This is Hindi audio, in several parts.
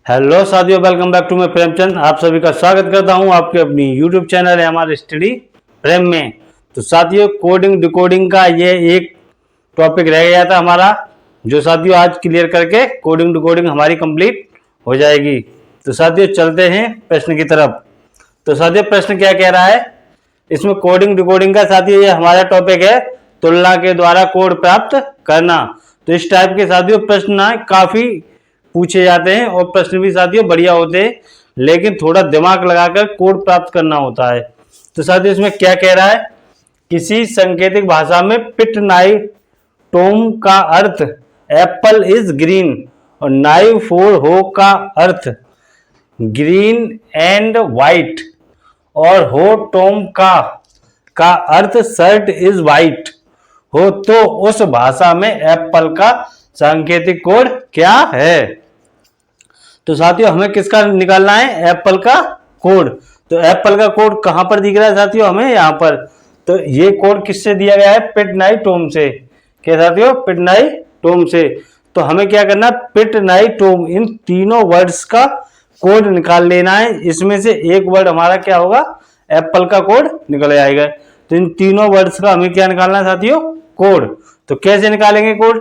हेलो साथियों, वेलकम बैक टू मैं प्रेमचंद। आप सभी का स्वागत करता हूं आपके अपनी यूट्यूब चैनल है हमारे स्टडी प्रेम में। तो साथियों, कोडिंग डिकोडिंग का ये एक टॉपिक रह गया था हमारा, जो साथियों आज क्लियर करके कोडिंग डिकोडिंग हमारी कंप्लीट हो जाएगी। तो साथियों चलते हैं प्रश्न की तरफ। तो साथियों प्रश्न क्या कह रहा है इसमें, कोडिंग डिकोडिंग का साथियों ये हमारा टॉपिक है तुलना के द्वारा कोड प्राप्त करना। तो इस टाइप के साथियों प्रश्न काफी पूछे जाते हैं और प्रश्न भी साथियों बढ़िया होते हैं, लेकिन थोड़ा दिमाग लगाकर कोड प्राप्त करना होता है। तो साथियों इसमें क्या कह रहा है, किसी सांकेतिक भाषा में पिट नाई टोम का अर्थ एप्पल इज ग्रीन और नाई फोर हो का अर्थ ग्रीन एंड वाइट और हो टोम का अर्थ शर्ट इज वाइट हो, तो उस भाषा में एप्पल का सांकेतिक कोड क्या है। तो साथियों हमें किसका निकालना है, एप्पल का कोड। तो एप्पल का कोड कहां पर दिख रहा है साथियों, हमें यहां पर। तो ये कोड किससे दिया गया है, पिट नाई टोम से। क्या साथियों, पिट नाई टोम से। तो हमें क्या करना है, पिट नाई टोम इन तीनों वर्ड्स का कोड निकाल लेना है। इसमें से एक वर्ड हमारा क्या होगा, एप्पल का कोड निकल जाएगा। तो इन तीनों वर्ड्स का हमें क्या निकालना है साथियों, कोड। तो कैसे निकालेंगे कोड,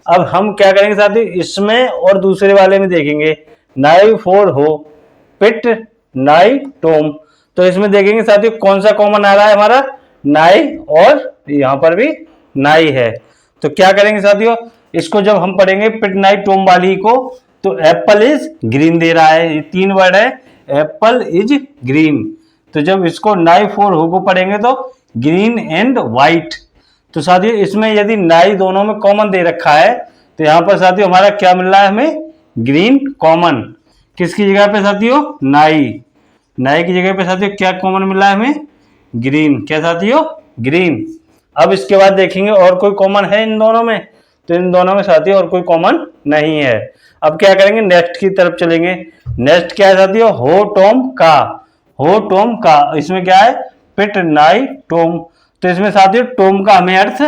अब हम क्या करेंगे साथियों, इसमें और दूसरे वाले में देखेंगे। नाई फोर हो पिट नाई टोम, तो इसमें देखेंगे साथियों कौन सा कॉमन आ रहा है हमारा, नाई, और यहां पर भी नाई है। तो क्या करेंगे साथियों, इसको जब हम पढ़ेंगे पिट नाई टोम वाली को, तो एप्पल इज ग्रीन दे रहा है, ये तीन वर्ड है, एप्पल इज ग्रीन। तो जब इसको नाई फोर हो को पढ़ेंगे तो ग्रीन एंड व्हाइट। तो साथियों इसमें यदि नाई दोनों में कॉमन दे रखा है, तो यहां पर साथियों हमारा क्या मिल रहा है, हमें ग्रीन कॉमन। किसकी जगह पे साथियों, नाई। नाई की जगह पे साथियों क्या कॉमन मिल रहा है हमें, ग्रीन। क्या साथियों, ग्रीन। अब इसके बाद देखेंगे और कोई कॉमन है इन दोनों में, तो इन दोनों में साथियों और कोई कॉमन नहीं है। अब क्या करेंगे, नेक्स्ट की तरफ चलेंगे। नेक्स्ट क्या है साथियों, हो टॉम का। हो टॉम का, इसमें क्या है, पिट नाई टोम। तो इसमें साथियों टोम का हमें अर्थ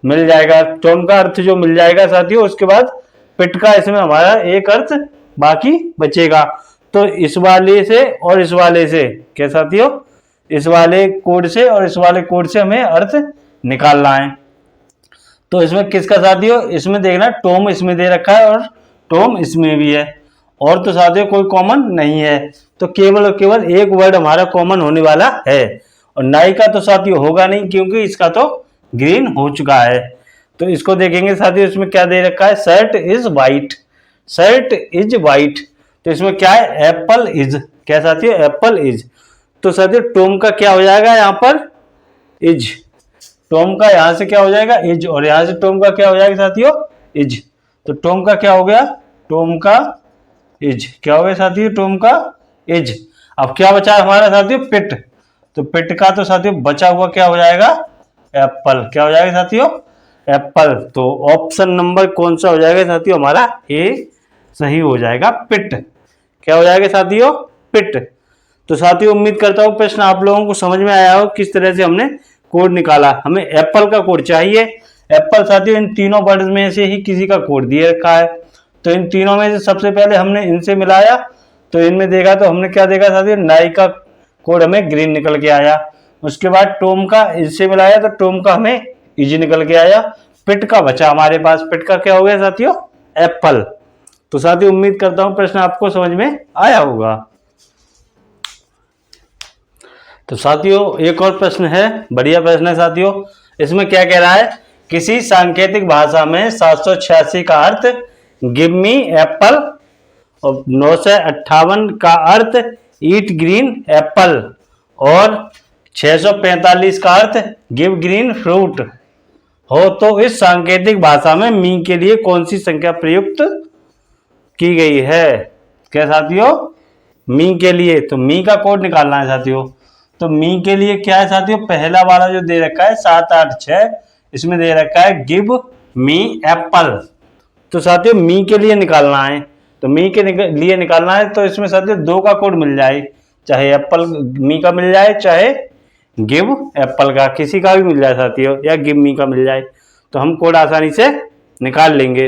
मिल जाएगा, टोम का अर्थ जो मिल जाएगा साथियों, उसके बाद पिट का इसमें हमारा एक अर्थ बाकी बचेगा। तो इस वाले से और इस वाले से, क्या साथियों, इस वाले कोड से और इस वाले कोड से हमें अर्थ निकालना है। तो इसमें किसका साथियों, इसमें देखना टोम इसमें दे रखा है और टोम इसमें भी है, और तो साथियों कोई कॉमन नहीं है। तो केवल और केवल एक वर्ड हमारा कॉमन होने वाला है, और नाई का तो साथियों होगा नहीं क्योंकि इसका तो ग्रीन हो चुका है। तो इसको देखेंगे साथियों, इसमें क्या दे रखा है, shirt is white. Shirt is white, तो इसमें क्या है, एप्पल इज। क्या साथियों, एप्पल इज। तो साथियों टोम का क्या हो जाएगा यहाँ पर, इज। टोम का यहां से क्या हो जाएगा, इज, और यहां से टोम का क्या हो जाएगा साथियों, इज। तो टोम का क्या हो गया, टोम का इज। क्या हो गया साथियों, टोम का इज। अब क्या बचा हमारा साथियों, पिट। तो पिट का तो साथियों बचा हुआ क्या हो जाएगा, एप्पल। क्या हो जाएगा साथियों, एप्पल। तो ऑप्शन नंबर कौन सा हो जाएगा साथियों, हमारा ए सही हो जाएगा, पिट। क्या हो जाएगा साथियों, पिट। तो साथियों उम्मीद करता हूं प्रश्न आप लोगों को समझ में आया हो, किस तरह से हमने कोड निकाला। हमें एप्पल का कोड चाहिए। एप्पल साथियों इन तीनों वर्ड में से ही किसी का कोड दिए रखा है। तो इन तीनों में से सबसे पहले हमने इनसे मिलाया, तो इनमें देखा तो हमने क्या देखा साथियों, नाई का कोड हमें ग्रीन निकल के आया। उसके बाद टोम का इससे मिलाया तो टोम का हमें इज निकल के आया। पिट का बचा हमारे पास, पिट का क्या हो गया साथियों, एप्पल। तो साथियों उम्मीद करता हूं प्रश्न आपको समझ में आया होगा। तो साथियों एक और प्रश्न है, बढ़िया प्रश्न है साथियों। इसमें क्या कह रहा है, किसी सांकेतिक भाषा में 786 का अर्थ गिव मी एप्पल और 958 का अर्थ ईट ग्रीन एप्पल और 645 का अर्थ गिव ग्रीन फ्रूट हो, तो इस सांकेतिक भाषा में मी के लिए कौन सी संख्या प्रयुक्त की गई है। क्या साथियों, मी के लिए, तो मी का कोड निकालना है साथियों। तो मी के लिए क्या है साथियों, पहला वाला जो दे रखा है 786, इसमें दे रखा है गिव मी एप्पल। तो साथियों मी के लिए निकालना है, तो मी के लिए निकालना है, तो इसमें साथियों दो का कोड मिल जाए, चाहे एप्पल मी का मिल जाए, चाहे गिव एप्पल का, किसी का भी मिल जाए साथियों, या गिव मी का मिल जाए, तो हम कोड आसानी से निकाल लेंगे।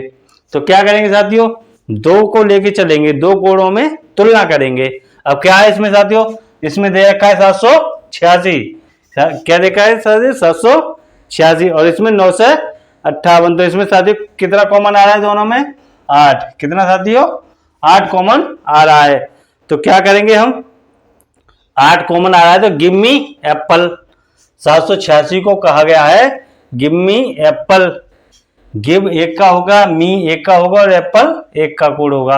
तो क्या करेंगे साथियों, दो को लेके चलेंगे, दो कोणों में तुलना करेंगे। अब क्या है इसमें साथियों, इसमें दे रखा है 786, क्या देखा है साथियों 786, और इसमें 958। तो इसमें साथियों कितना कॉमन आ रहा है दोनों में, 8। कितना साथियों, 8 कॉमन आ रहा है। तो क्या करेंगे हम, 8 कॉमन आ रहा है तो गिव मी एप्पल। 786 को कहा गया है गिव मी एप्पल। गिव एक का होगा, मी एक का होगा और एप्पल एक का कोड होगा।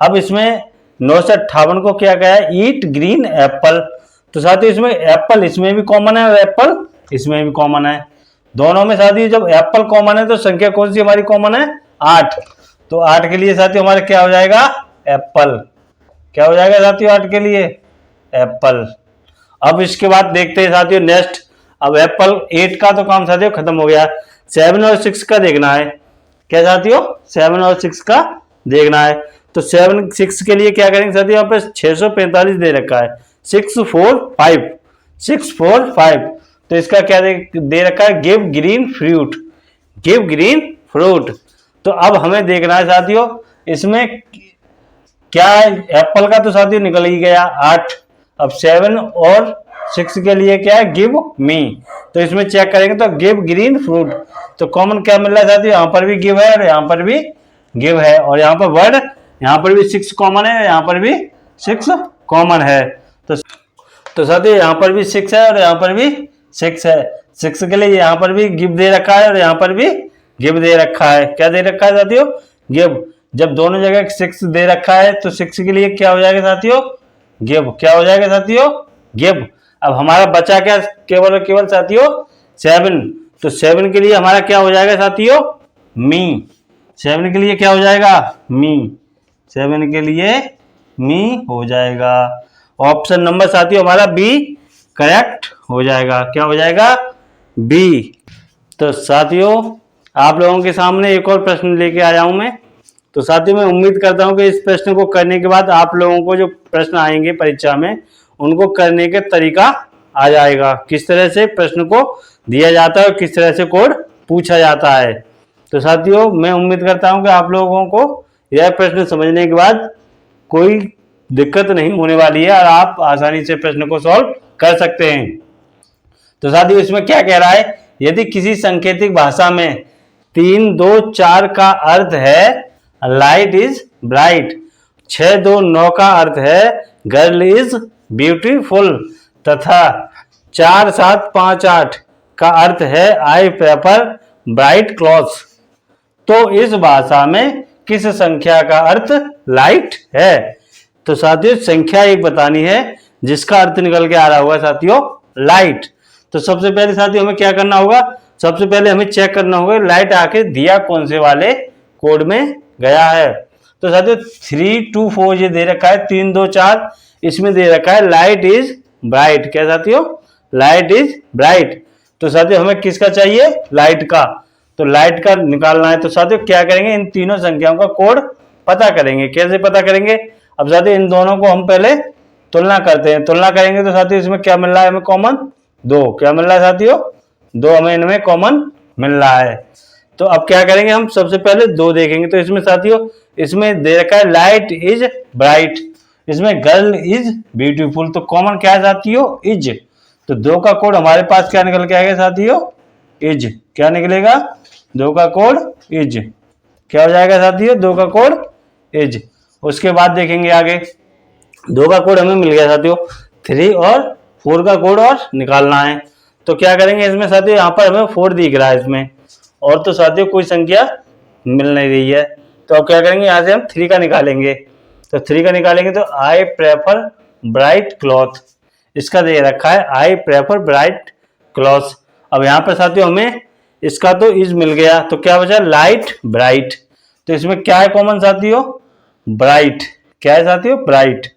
अब इसमें 958 को क्या गया है, ईट ग्रीन एप्पल। तो साथियों इसमें एप्पल इसमें भी कॉमन है और एप्पल इसमें भी कॉमन है। दोनों में साथियों जब एप्पल कॉमन है तो संख्या कौन सी हमारी कॉमन है, 8। तो 8 के लिए साथियों हमारे क्या हो जाएगा, एप्पल। क्या हो जाएगा साथियों 8 के लिए, एप्पल। अब इसके बाद देखते हैं साथियों नेक्स्ट। अब एप्पल 8 का तो काम साथियों खत्म हो गया, 7 और 6 का देखना है। क्या साथियों, 7 और 6 का देखना है। तो 7 6 के लिए क्या करेंगे साथियों, यहाँ पे 645 दे रखा है, 645 645। तो इसका क्या दे रखा है, give green fruit, give green fruit. तो अब हमें देखना है साथियों इसमें क्या है, एप्पल का तो साथियों निकल ही गया 8। अब 7 और 6 के लिए क्या है, गिव मी। तो इसमें चेक करेंगे तो गिव ग्रीन फ्रूट। तो कॉमन क्या मिल रहा है साथियों, यहाँ पर भी गिव है और यहाँ पर भी गिव है, और यहाँ पर वर्ड, यहाँ पर भी 6 कॉमन है, यहाँ पर भी 6 कॉमन है। तो साथियों यहाँ पर भी 6 है और यहाँ पर भी 6 है। 6 के लिए यहाँ पर भी गिव दे रखा है और यहाँ पर भी गिव दे रखा है। क्या दे रखा है साथियों, गिव। जब दोनों जगह 6 दे रखा है तो 6 के लिए क्या हो जाएगा साथियों, गिव। क्या हो जाएगा साथियों, गिव। अब हमारा बचा क्या, केवल और केवल साथियों 7। तो 7 के लिए हमारा क्या हो जाएगा साथियों, मी। 7 के लिए क्या हो जाएगा, मी। 7 के लिए मी हो जाएगा। ऑप्शन नंबर साथियों हमारा बी करेक्ट हो जाएगा। क्या हो जाएगा, बी। तो साथियों आप लोगों के सामने एक और प्रश्न लेके आया हूं मैं। तो साथियों मैं उम्मीद करता हूं कि इस प्रश्न को करने के बाद आप लोगों को जो प्रश्न आएंगे परीक्षा में उनको करने का तरीका आ जाएगा, किस तरह से प्रश्न को दिया जाता है और किस तरह से कोड पूछा जाता है। तो साथियों मैं उम्मीद करता हूं कि आप लोगों को यह प्रश्न समझने के बाद कोई दिक्कत नहीं होने वाली है और आप आसानी से प्रश्न को सॉल्व कर सकते हैं। तो साथियों इसमें क्या कह रहा है, यदि किसी सांकेतिक भाषा में 3 2 4 का अर्थ है लाइट इज ब्राइट, 6 2 9 का अर्थ है गर्ल इज ब्यूटीफुल, तथा 4 7 5 8 का अर्थ है आई प्रेफर ब्राइट क्लॉथ्स, तो इस भाषा में किस संख्या का अर्थ लाइट है। तो साथियों संख्या एक बतानी है जिसका अर्थ निकल के आ रहा होगा साथियों लाइट। तो सबसे पहले साथियों हमें क्या करना होगा, सबसे पहले हमें चेक करना होगा लाइट आके दिया कौन से वाले कोड में गया है। तो साथियों 3 2 4 ये दे रखा है, 3 2 4 इसमें दे रखा है लाइट इज ब्राइट। क्या साथियों, लाइट इज ब्राइट। तो साथियों हमें किसका चाहिए, लाइट का। तो लाइट का निकालना है। तो साथियों क्या करेंगे, इन तीनों संख्याओं का कोड पता करेंगे। कैसे पता करेंगे, अब साथियों इन दोनों को हम पहले तुलना करते हैं। तुलना करेंगे तो साथियों इसमें क्या मिल रहा है हमें कॉमन, 2। क्या मिल रहा है साथियों, 2 हमें इनमें कॉमन मिल रहा है। तो अब क्या करेंगे हम, सबसे पहले 2 देखेंगे। तो इसमें साथियों इसमें दे रखा है लाइट इज ब्राइट, इसमें गर्ल इज ब्यूटीफुल, तो कॉमन क्या है साथियों, इज। तो 2 का कोड हमारे पास क्या निकल के आएगा साथियों, इज। क्या निकलेगा, 2 का कोड इज। क्या हो जाएगा साथियों, 2 का कोड इज। उसके बाद देखेंगे आगे, 2 का कोड हमें मिल गया साथियों, 3 और 4 का कोड और निकालना है। तो क्या करेंगे इसमें साथियों, यहाँ पर हमें 4 दिख रहा है इसमें, और तो साथियों कोई संख्या मिल नहीं रही है। तो अब क्या करेंगे, यहाँ से हम 3 का निकालेंगे। तो 3 का निकालेंगे तो आई प्रेफर ब्राइट क्लॉथ, इसका दे रखा है आई प्रेफर ब्राइट क्लॉथ। अब यहाँ पर साथियों हमें इसका तो इज मिल गया, तो क्या बचा लाइट ब्राइट। तो इसमें क्या है कॉमन साथियों, ब्राइट। क्या है साथियों, ब्राइट।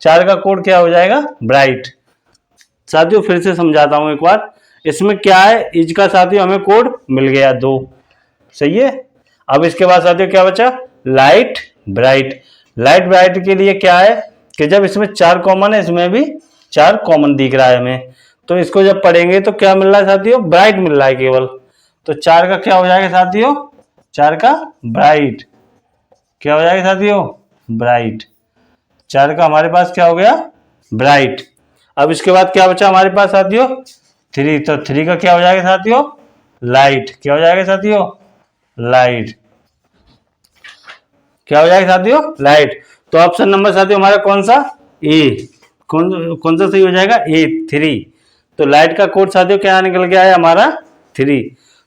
4 का कोड क्या हो जाएगा, ब्राइट। साथियों फिर से समझाता हूं एक बार, इसमें क्या है, इज का साथियों हमें कोड मिल गया 2, सही है। अब इसके बाद साथियों क्या बचा, लाइट ब्राइट। लाइट ब्राइट के लिए क्या है कि जब इसमें 4 कॉमन है, इसमें भी 4 कॉमन दिख रहा है हमें, तो इसको जब पढ़ेंगे तो क्या मिल रहा है साथियों, ब्राइट मिल रहा है केवल। तो 4 का क्या हो जाएगा साथियों, 4 का ब्राइट। क्या हो जाएगा साथियों? ब्राइट। 4 का हमारे पास क्या हो गया? ब्राइट। अब इसके बाद क्या बचा हमारे पास साथियों? 3। तो 3 का क्या हो जाएगा साथियों? लाइट। क्या हो जाएगा साथियों? लाइट। क्या हो जाएगा साथियों? लाइट। तो ऑप्शन नंबर साथियों हमारा कौन सा? ए। कौन सा सही हो जाएगा? ए 3। तो लाइट का कोड साथियों क्या निकल के आया हमारा? 3।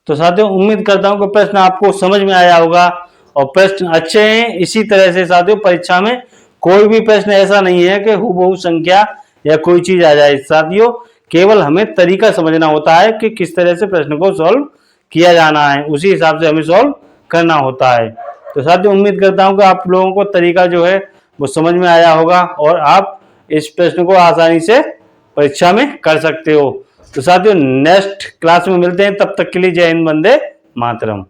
तो साथियों उम्मीद करता हूं कि प्रश्न आपको समझ में आया होगा और प्रश्न अच्छे हैं। इसी तरह से साथियों परीक्षा में कोई भी प्रश्न ऐसा नहीं है कि हूबहू संख्या या कोई चीज आ जाए साथियों, केवल हमें तरीका समझना होता है कि किस तरह से प्रश्न को सॉल्व किया जाना है, उसी हिसाब से हमें सॉल्व करना होता है। तो साथियों उम्मीद करता हूं कि आप लोगों को तरीका जो है वो समझ में आया होगा और आप इस प्रश्न को आसानी से परीक्षा में कर सकते हो। तो साथियों नेक्स्ट क्लास में मिलते हैं, तब तक के लिए जय हिंद, वंदे मातरम।